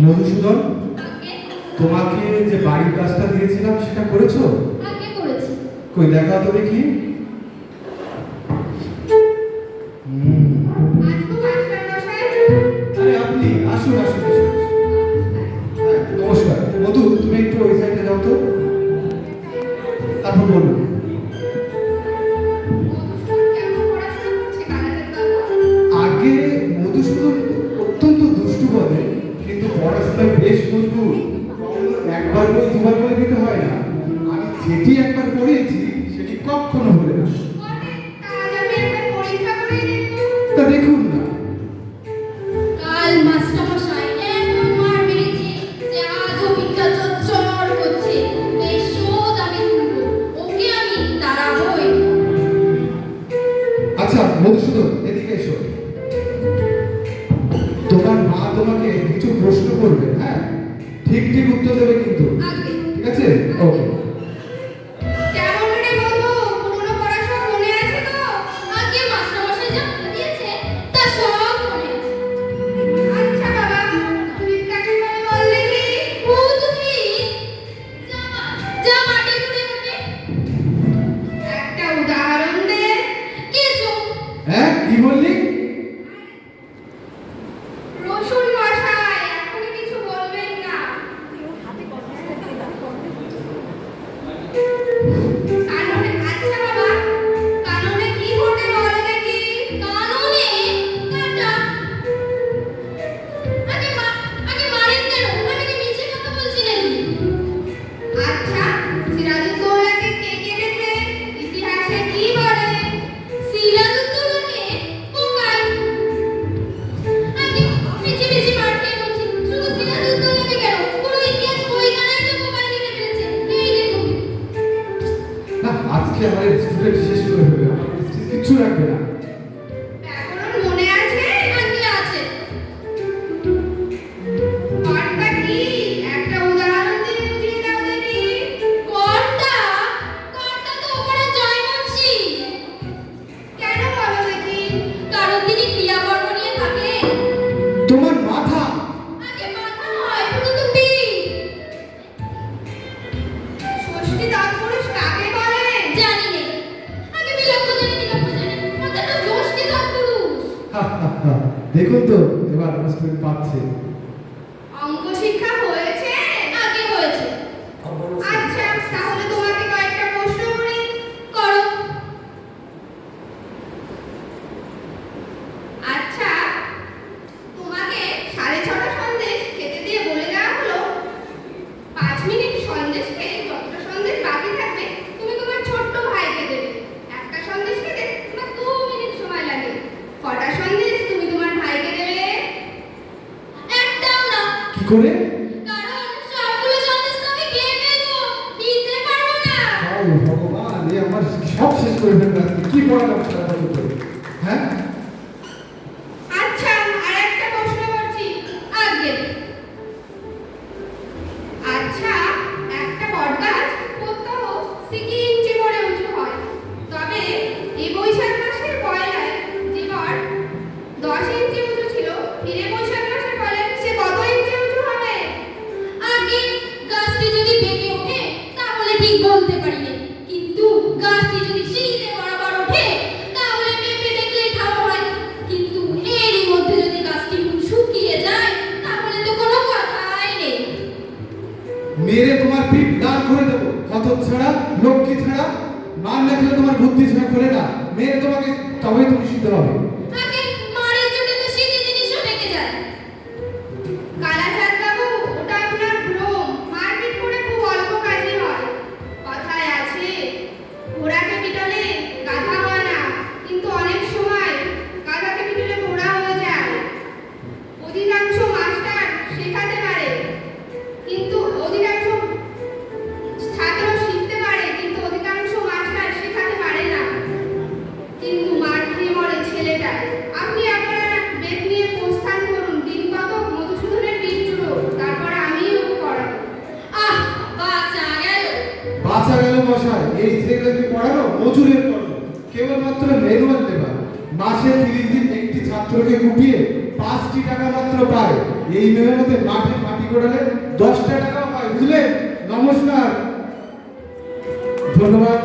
মধুসূদন, আগে তোমাকে যে বাড়ির কাজটা দিয়েছিলাম সেটা করেছো? আগে করেছি। কই দেখাও তো দেখি। আজ তো মাস্টার মশাই। আরে আপনি আসুন আসুন আসুন। হ্যাঁ, নমস্কার। মধু, তুমি একটু ওই সাইডে যাও তো, তারপর বলুন। মধুসূদন কেমন পড়াশোনা করছে কানাদের বাবু? আগে মধুসূদন অত্যন্ত দুষ্টু বলে, কিন্তু পড়াশোনায় বেশ মজবুত। একবার বই দুবার বই দিতে হয় না। আমি যেটি একবার পড়িয়েছি সেটি কখনো ভুলে না। বটে, আজ আমি একবার পরীক্ষা করে দেখব। তা দেখুন না। কাল মাস্টার মশাই এমন মার মেরেছে যে আজও পিঠটা চচ্চর করছে। এই শোধ আমি তুলবো, ওকে আমি তাড়াবই। আচ্ছা মধুসূদন, এদিকে এসো। তোমার মা তোমাকে কিছু প্রশ্ন করবে, হ্যাঁ? ঠিক ঠিক উত্তর দেবে কিন্তু, আগে ঠিক আছে? ওকে। কেমন রে বন্ধু, পুরনো পড়া সব মনে আছে তো? আগে মাস্টার মশাই যা দিয়েছে তা সব মনে আছে। আচ্ছা বাবা, তুমি কাকে বলে বল দেখি? তুমি যা মাটি খুঁড়ে খুঁড়ে একটা উদাহরণ দে। কিছু হ্যাঁ, কি বললি? রসুন মশাই এখনই কিছু বলবেন না। কাননে, আচ্ছা বাবা, কাননে কি ঘটে বলো দেখি? কাননে কাটা। আগে মারেন কেন? আমি কি মিছে কথা বলছি নাকি? আচ্ছা, সিরাজউদ্দৌলাকে কে কেটেছে? ইতিহাসে কি বলে? সিরাজউদ্দৌলাকে পোকায়। আগে মিছে মিছে মারতে বলছি। শুধু সিরাজউদ্দৌলাকে কেন? পুরো ইতিহাস বইখানাই তো পোকায় কেটে ফেলেছে। এই দেখুন। না, আজকে আমার স্টুডেন্ট শেষ করে ফেলবে, আমার কিচ্ছু রাখবে না। ব্যাকরণ মনে আছে? নাকি আছে? কর্তা কি? একটা উদাহরণ দিয়ে বুঝিয়ে দাও দেখি। কর্তা? কর্তা তো ওপরে জয়মুন্সি। কেন বলো দেখি? কারণ তিনি ক্রিয়াকর্ম নিয়ে থাকেন। তোমার মাথা। আগে মাথা নয়, শুধু তো পিঠ। ষষ্ঠী তৎপুরুষ কাকে বলে? জানি নে। আগে বিলম্ব জানি। ওটা তো ষষ্ঠী তৎপুরুষ। দেখুন তো, এবার আমার স্টুডেন্ট পাচ্ছে। অঙ্ক শিক্ষা হয়েছে? আগে হয়েছে। আচ্ছা, তাহলে তোমাকে কয়েকটা প্রশ্ন করি, করো। আচ্ছা, তোমাকে 6:30 সন্দেশ খেতে দিয়ে বলে দেওয়া হলো 5 মিনিট সন্দেশ খেয়ে যতটা সন্দেশ বাকি থাকবে তুমি তোমার ছোট্ট ভাইকে দেবে। একটা সন্দেশ খেতে তোমার 2 মিনিট সময় লাগে। কটা সন্দেশ তুমি তোমার ভাইকে দেবে? একটাও না। কি করে? কারণ সবগুলো সন্দেশ তো আমি খেয়ে ফেলবো, দিতে পারবো না। হায় ভগবান, এ আমার সব শেষ করে ফেলবে আজকে। কি পড়ালাম সারা বছর ধরে, হ্যাঁ? আচ্ছা, আর একটা প্রশ্ন করছি। আগে আচ্ছা, একটা বটগাছ প্রত্যহ 6 ইঞ্চি করে উঁচু হয়, তবে এই বৈশাখ মাসের পয়লায় যে বট 10 ইঞ্চি উঁচু ছিল, ফিরে বৈশাখ মাসের পয়লায় সে কত ইঞ্চি উঁচু হবে? আগে গাছটি যদি বেঁকে ওঠে তাহলে ঠিক বলতে পারি না, কিন্তু গাছটি যদি সিঁড়িতে বরাবর ওঠে তাহলে মেপে দেখলেই ঠাওয়া হয়। কিন্তু এরই মধ্যে যদি গাছটি শুকিয়ে যায় তাহলে তো কোনো কথাই নেই। মেরে তোমার পিঠ দাঁড় করে দেবো, কত ছাড়া, লক্ষ্মী ছাড়া। মার না খেলে তোমার বুদ্ধি ছাড়া করে না, মেরে তোমাকে, তবেই তুমি শিখতে হবে। আগে মারের চোটে তো সিঁড়ি জিনিসও বেঁকে যায়। কালাচাঁদ বাবু, ওটা আপনার ভ্রম। মারপিট করে খুব অল্প কাজই হয়। কথায় আছে, ঘোড়াকে পিটালে গাধা হয় না, কিন্তু অনেক সময় গাধাকে পিটালে ঘোড়া হয়ে যায়। অধিকাংশ মাস্টার শেখাতে পারে, কিন্তু অধিকাংশ ছাত্র শিখতে পারে, কিন্তু অধিকাংশ মাস্টার শেখাতে পারে না। কিন্তু মার খেয়ে মরে ছেলেটা। আপনি আপনার বেদ নিয়ে প্রস্থান করুন, দিন কত মধুসূদনের পিঠ চুড়ো, তারপর আমিই ওকে পড়াবো। আহ, বাঁচা গেল। বাঁচা গেল মশাই, এই ছেলেগুলোকে পড়ানো মজুরের কর্ম, কেবলমাত্র ম্যানুয়াল লেবার। মাসে 30 দিন একটি ছাত্রকে কুপিয়ে 5টি টাকা মাত্র পায়। এই মেহনতে মাঠে মাটি কোড়ালে 10টা টাকাও পায়, বুঝলে? নমস্কার, ধন্যবাদ।